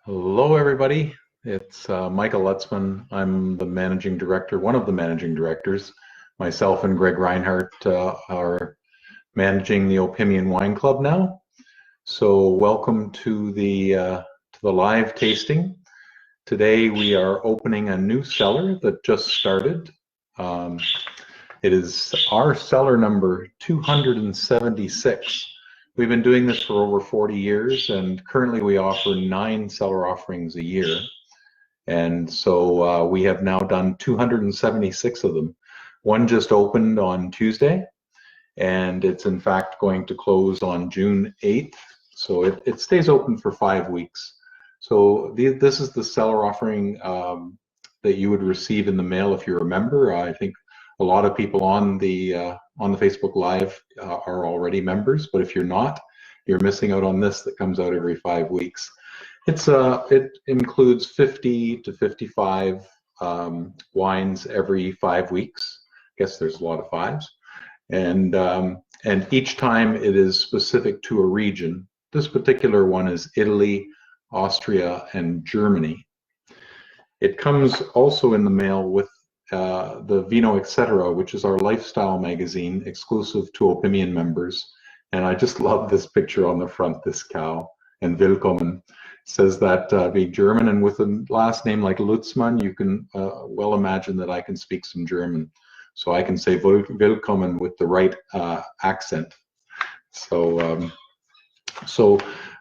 Hello, everybody. It's Michael Lutzmann. I'm the managing director, one of the managing directors. Myself and Greg Reinhardt are managing the Opimian Wine Club now. So, welcome to the live tasting. Today, we are opening a new cellar that just started. It is our cellar number 276. We've been doing this for over 40 years, and currently we offer 9 cellar offerings a year. And so we have now done 276 of them. One just opened on Tuesday, and it's in fact going to close on June 8th. So it stays open for 5 weeks. So this is the cellar offering that you would receive in the mail if you're a member. I think a lot of people on the Facebook Live are already members, but if you're not, you're missing out on this that comes out every 5 weeks. It includes 50 to 55 wines every 5 weeks. I guess there's a lot of fives, and each time it is specific to a region. This particular one is Italy, Austria, and Germany. It comes also in the mail with the Vino Etc., which is our lifestyle magazine exclusive to Opimian members. And I just love this picture on the front, this cow, and Willkommen. It says that being German, and with a last name like Lutzmann, you can well imagine that I can speak some German. So I can say Willkommen with the right accent. So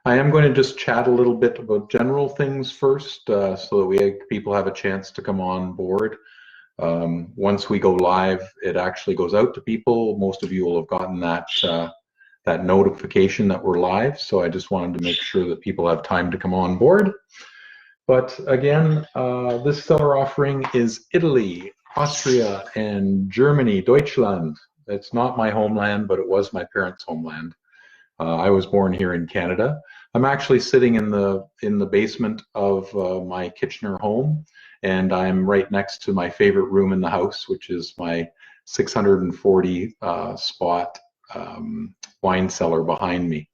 I am going to just chat a little bit about general things first, so that people have a chance to come on board. Once we go live, it actually goes out to people. Most of you will have gotten that notification that we're live, so I just wanted to make sure that people have time to come on board. But again, this cellar offering is Italy, Austria, and Germany, Deutschland. It's not my homeland, but it was my parents' homeland. I was born here in Canada. I'm actually sitting in the basement of my Kitchener home, and I'm right next to my favorite room in the house, which is my 640 spot wine cellar behind me.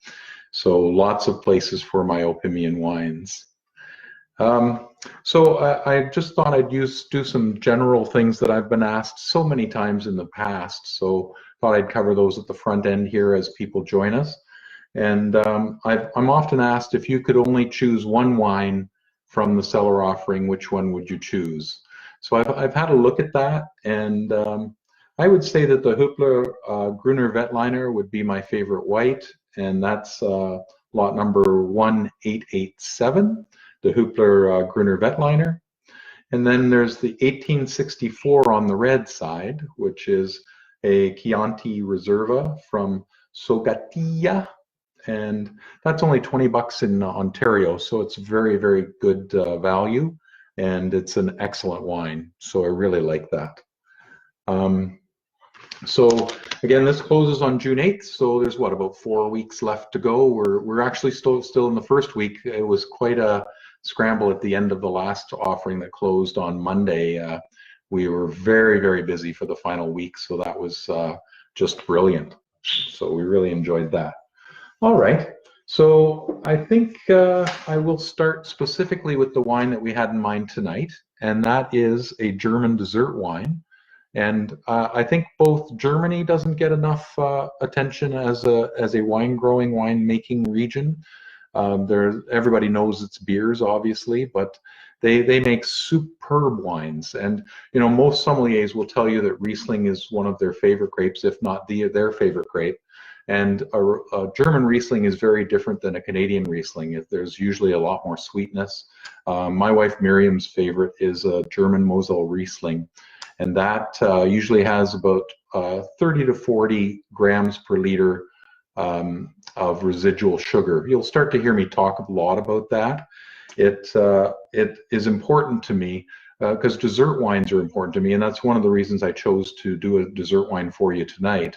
So lots of places for my Opimian wines. So I just thought I'd do some general things that I've been asked so many times in the past. So thought I'd cover those at the front end here as people join us. And I'm often asked, if you could only choose one wine from the cellar offering, which one would you choose? So I've had a look at that, and I would say that the Hübler Gruner Veltliner would be my favorite white, and that's lot number 1887, the Hübler Gruner Veltliner. And then there's the 1864 on the red side, which is a Chianti Reserva from Sogatia. And that's only $20 in Ontario, so it's very, very good value, and it's an excellent wine. So I really like that. So again, this closes on June 8th, so there's what, about 4 weeks left to go. We're actually still in the first week. It was quite a scramble at the end of the last offering that closed on Monday. We were very, very busy for the final week, so that was just brilliant. So we really enjoyed that. All right, so I think I will start specifically with the wine that we had in mind tonight, and that is a German dessert wine. And I think both Germany doesn't get enough attention as a wine-growing, wine-making region. Everybody knows it's beers, obviously, but they make superb wines. And you know, most sommeliers will tell you that Riesling is one of their favorite grapes, if not their favorite grape. And a German Riesling is very different than a Canadian Riesling. There's usually a lot more sweetness. My wife Miriam's favorite is a German Mosel Riesling, and that usually has about 30 to 40 grams per liter of residual sugar. You'll start to hear me talk a lot about that. It is important to me because dessert wines are important to me, and that's one of the reasons I chose to do a dessert wine for you tonight,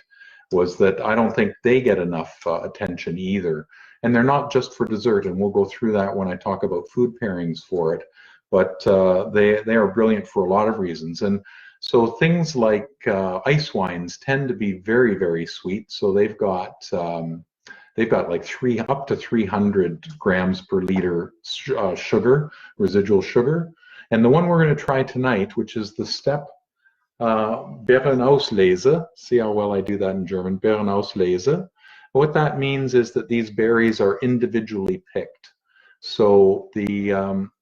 was that I don't think they get enough attention either. And they're not just for dessert, and we'll go through that when I talk about food pairings for it, but they are brilliant for a lot of reasons. And so things like ice wines tend to be very, very sweet. So they've got they've got like up to 300 grams per liter sugar, residual sugar. And the one we're going to try tonight, which is the Stepp Beerenauslese, see how well I do that in German, Beerenauslese. What that means is that these berries are individually picked. So the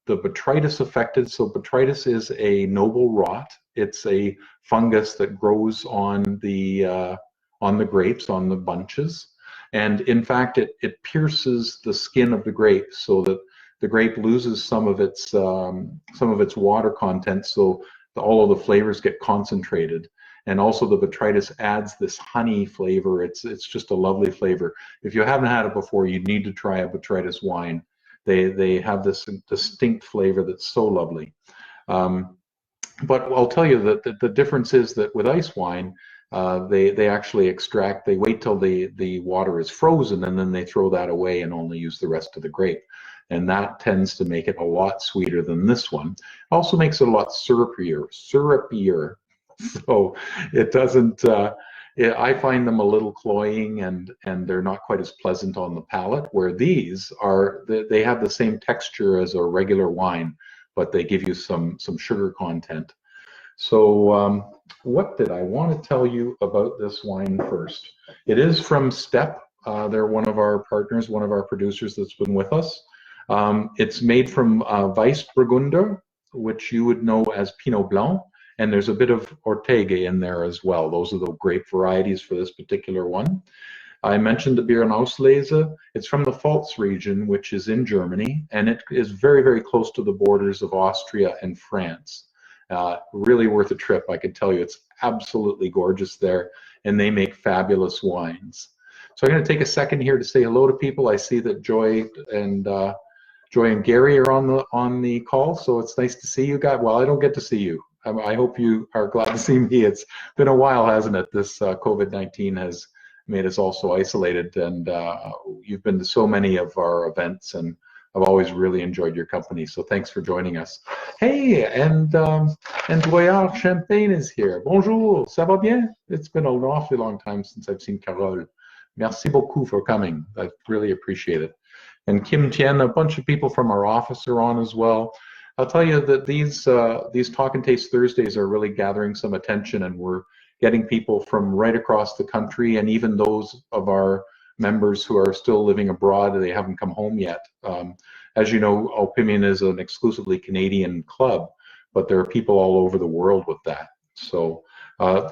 botrytis affected, so botrytis is a noble rot. It's a fungus that grows on the grapes, on the bunches. And in fact, it pierces the skin of the grape so that the grape loses some of its water content, so all of the flavors get concentrated. And also the botrytis adds this honey flavor. It's just a lovely flavor. If you haven't had it before, you need to try a botrytis wine. They have this distinct flavor that's so lovely. But I'll tell you that the difference is that with ice wine, they actually extract, they wait till the water is frozen and then they throw that away and only use the rest of the grape. And that tends to make it a lot sweeter than this one. Also makes it a lot syrupier. So it doesn't, I find them a little cloying and they're not quite as pleasant on the palate, where these are, they have the same texture as a regular wine, but they give you some sugar content. So what did I want to tell you about this wine first? It is from Stepp. They're one of our partners, one of our producers that's been with us. It's made from Weißburgunder, which you would know as Pinot Blanc, and there's a bit of Ortega in there as well. Those are the grape varieties for this particular one. I mentioned the Beerenauslese. It's from the Pfalz region, which is in Germany, and it is very, very close to the borders of Austria and France. Really worth a trip, I can tell you. It's absolutely gorgeous there, and they make fabulous wines. So I'm going to take a second here to say hello to people. I see that Joy and Gary are on the call, so it's nice to see you guys. Well, I don't get to see you. I hope you are glad to see me. It's been a while, hasn't it? This COVID-19 has made us all so isolated, and you've been to so many of our events, and I've always really enjoyed your company. So thanks for joining us. Hey, and Boyard Champagne is here. Bonjour, ça va bien? It's been an awfully long time since I've seen Carole. Merci beaucoup for coming. I really appreciate it. And Kim Tien, a bunch of people from our office are on as well. I'll tell you that these Talk and Taste Thursdays are really gathering some attention, and we're getting people from right across the country, and even those of our members who are still living abroad, they haven't come home yet. As you know, Opimian is an exclusively Canadian club, but there are people all over the world with that. So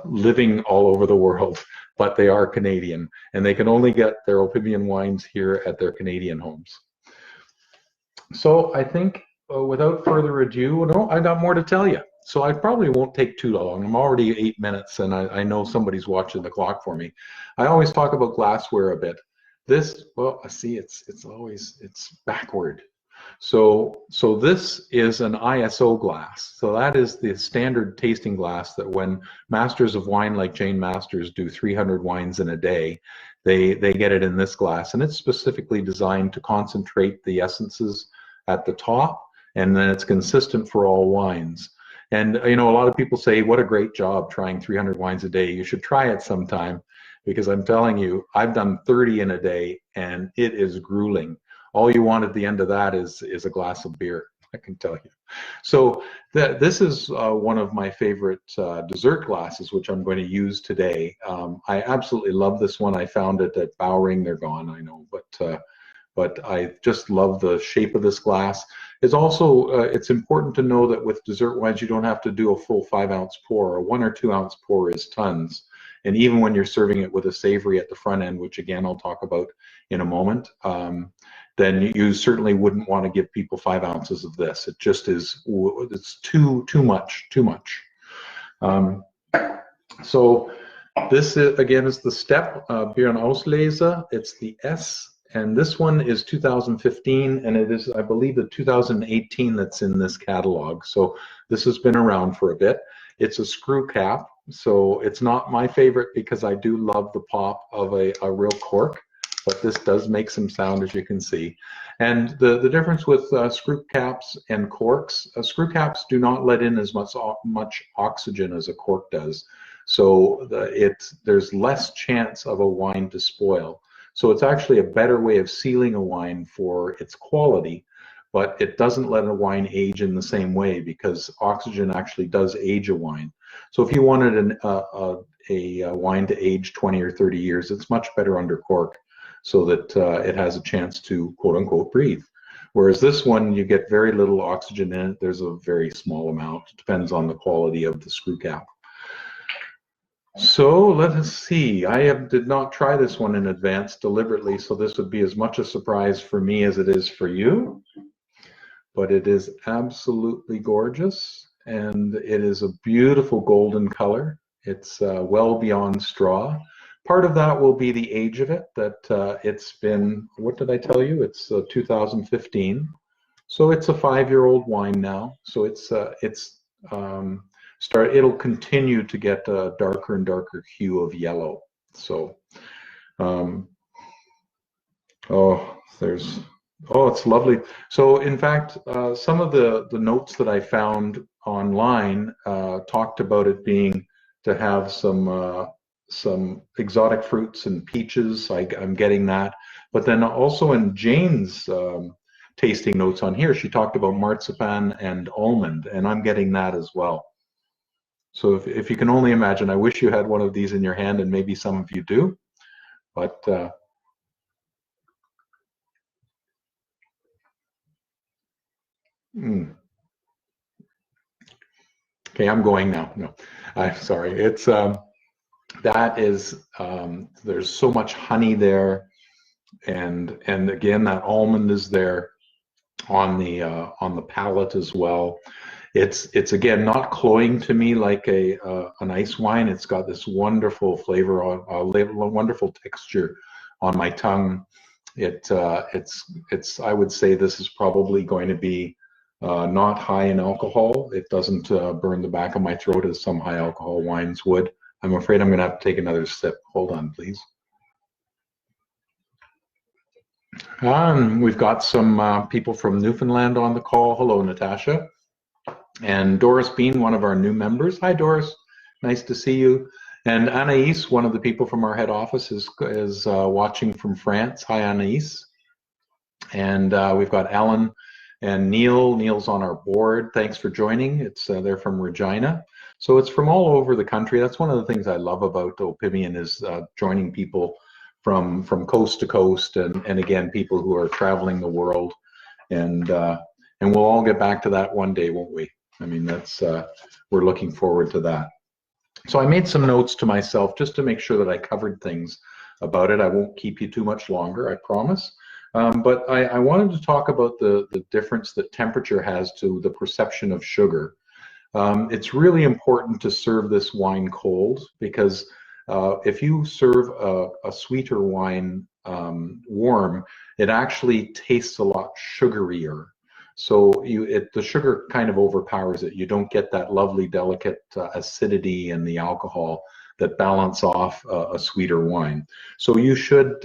living all over the world, but they are Canadian, and they can only get their Opimian wines here at their Canadian homes. So I think without further ado, no, I got more to tell you. So I probably won't take too long. I'm already 8 minutes, and I know somebody's watching the clock for me. I always talk about glassware a bit. This, well, I see it's backward. So this is an ISO glass. So that is the standard tasting glass that when masters of wine like Jane Masters do 300 wines in a day, they get it in this glass, and it's specifically designed to concentrate the essences at the top, and then it's consistent for all wines. And you know, a lot of people say, what a great job trying 300 wines a day. You should try it sometime, because I'm telling you, I've done 30 in a day, and it is grueling. All you want at the end of that is a glass of beer, I can tell you. So this is one of my favorite dessert glasses, which I'm going to use today. I absolutely love this one. I found it at Bowring. They're gone, I know, but I just love the shape of this glass. It's also, it's important to know that with dessert wines, you don't have to do a full 5-ounce pour. A 1 or 2 ounce pour is tons. And even when you're serving it with a savory at the front end, which again, I'll talk about in a moment, then you certainly wouldn't want to give people 5 ounces of this. It just is, it's too much. So this is, again, is the Stepp Beerenauslese. It's the S. And this one is 2015, and it is, I believe, the 2018 that's in this catalog. So this has been around for a bit. It's a screw cap, so it's not my favorite because I do love the pop of a real cork, but this does make some sound, as you can see. And the difference with screw caps and corks, screw caps do not let in as much oxygen as a cork does. So there's less chance of a wine to spoil. So it's actually a better way of sealing a wine for its quality, but it doesn't let a wine age in the same way because oxygen actually does age a wine. So if you wanted a wine to age 20 or 30 years, it's much better under cork so that it has a chance to quote unquote breathe. Whereas this one, you get very little oxygen in it. There's a very small amount. It depends on the quality of the screw cap. So let us see. Did not try this one in advance deliberately, so this would be as much a surprise for me as it is for you. But it is absolutely gorgeous, and it is a beautiful golden color. It's well beyond straw. Part of that will be the age of it, that it's been, what did I tell you? It's 2015. So it's a 5-year-old wine now. So it'll continue to get a darker and darker hue of yellow. So, it's lovely. So in fact, some of the notes that I found online talked about it being to have some exotic fruits and peaches. I'm getting that. But then also in Jane's tasting notes on here, she talked about marzipan and almond, and I'm getting that as well. So if you can only imagine, I wish you had one of these in your hand, and maybe some of you do. But okay, I'm going now. No, I'm sorry. It's that is there's so much honey there, and again that almond is there on the palate as well. It's again not cloying to me like an ice wine. It's got this wonderful flavor on wonderful texture on my tongue. It's I would say this is probably going to be not high in alcohol. It doesn't burn the back of my throat as some high alcohol wines would. I'm afraid I'm going to have to take another sip. Hold on, please. We've got some people from Newfoundland on the call. Hello, Natasha. And Doris Bean, one of our new members. Hi, Doris. Nice to see you. And Anaïs, one of the people from our head office, is watching from France. Hi, Anaïs. And we've got Alan and Neil. Neil's on our board. Thanks for joining. They're from Regina. So it's from all over the country. That's one of the things I love about Opimian is joining people from coast to coast, and again, people who are traveling the world. And we'll all get back to that one day, won't we? I mean, we're looking forward to that. So I made some notes to myself just to make sure that I covered things about it. I won't keep you too much longer, I promise. But I wanted to talk about the difference that temperature has to the perception of sugar. It's really important to serve this wine cold because if you serve a sweeter wine warm, it actually tastes a lot sugarier. So the sugar kind of overpowers it. You don't get that lovely, delicate acidity and the alcohol that balance off a sweeter wine. So you should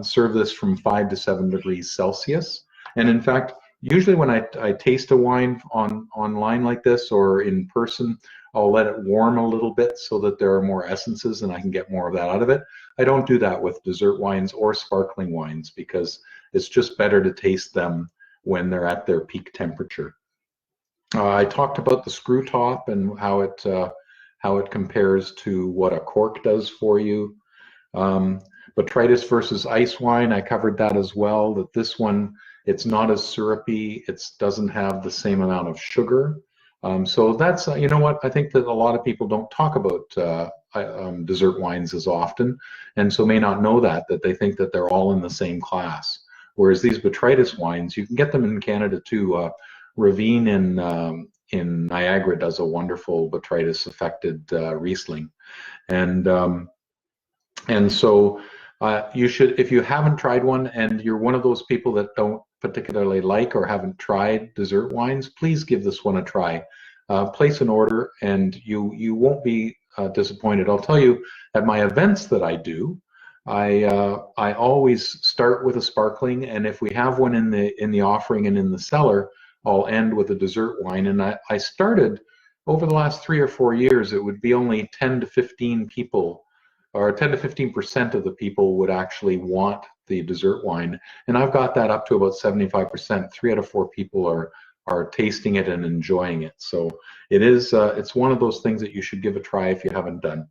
serve this from 5 to 7 degrees Celsius. And in fact, usually when I taste a wine online like this or in person, I'll let it warm a little bit so that there are more essences and I can get more of that out of it. I don't do that with dessert wines or sparkling wines because it's just better to taste them when they're at their peak temperature. I talked about the screw top and how it compares to what a cork does for you. Botrytis versus ice wine, I covered that as well, that this one, it's not as syrupy, it doesn't have the same amount of sugar. So that's, you know what, I think that a lot of people don't talk about dessert wines as often, and so may not know that they think that they're all in the same class. Whereas these botrytis wines, you can get them in Canada too. Ravine in Niagara does a wonderful botrytis affected Riesling, and so you should, if you haven't tried one and you're one of those people that don't particularly like or haven't tried dessert wines, please give this one a try. Place an order and you won't be disappointed. I'll tell you, at my events that I do, I always start with a sparkling, and if we have one in the offering and in the cellar, I'll end with a dessert wine. And I started over the last 3 or 4 years, it would be only 10 to 15 people, or 10 to 15% of the people would actually want the dessert wine, and I've got that up to about 75%. 3 out of 4 people are tasting it and enjoying it. So it is it's one of those things that you should give a try if you haven't done.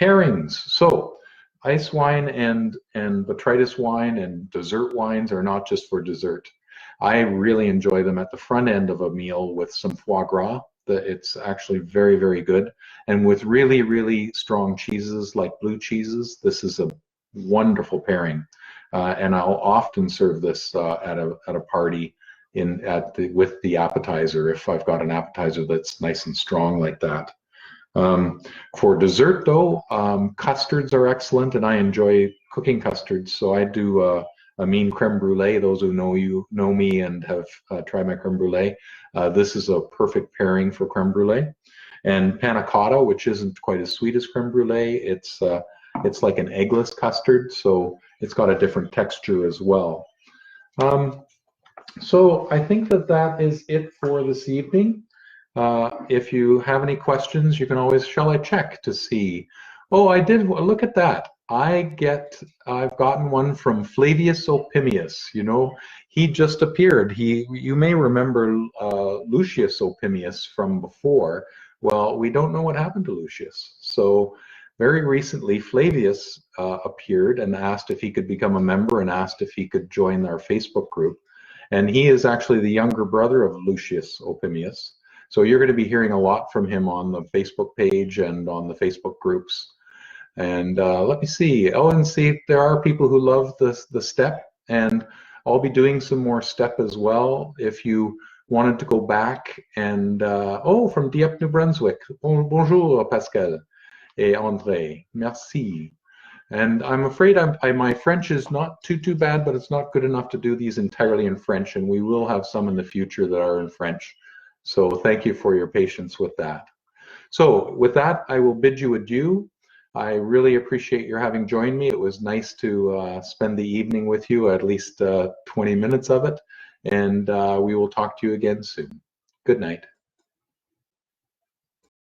Pairings. So ice wine and botrytis wine and dessert wines are not just for dessert. I really enjoy them at the front end of a meal with some foie gras. It's actually very, very good. And with really, really strong cheeses like blue cheeses, this is a wonderful pairing. And I'll often serve this at a party with the appetizer if I've got an appetizer that's nice and strong like that. For dessert though, custards are excellent, and I enjoy cooking custards. So I do a mean creme brulee. Those who know me and have tried my creme brulee, this is a perfect pairing for creme brulee. And panna cotta, which isn't quite as sweet as creme brulee, it's like an eggless custard, so it's got a different texture as well. So I think that is it for this evening. If you have any questions, you can always, shall I check to see? Oh, I did, look at that. I've gotten one from Flavius Opimius. You know, he just appeared. You may remember Lucius Opimius from before. Well, we don't know what happened to Lucius. So very recently, Flavius appeared and asked if he could become a member and asked if he could join our Facebook group. And he is actually the younger brother of Lucius Opimius. So you're going to be hearing a lot from him on the Facebook page and on the Facebook groups. And let me see. Oh, and see, there are people who love the Stepp, and I'll be doing some more Stepp as well. If you wanted to go back and, oh, from Dieppe, New Brunswick. Bonjour, Pascal et André. Merci. And I'm afraid my French is not too bad, but it's not good enough to do these entirely in French, and we will have some in the future that are in French. So thank you for your patience with that. So with that, I will bid you adieu. I really appreciate your having joined me. It was nice to spend the evening with you, at least 20 minutes of it, and we will talk to you again soon. Good night.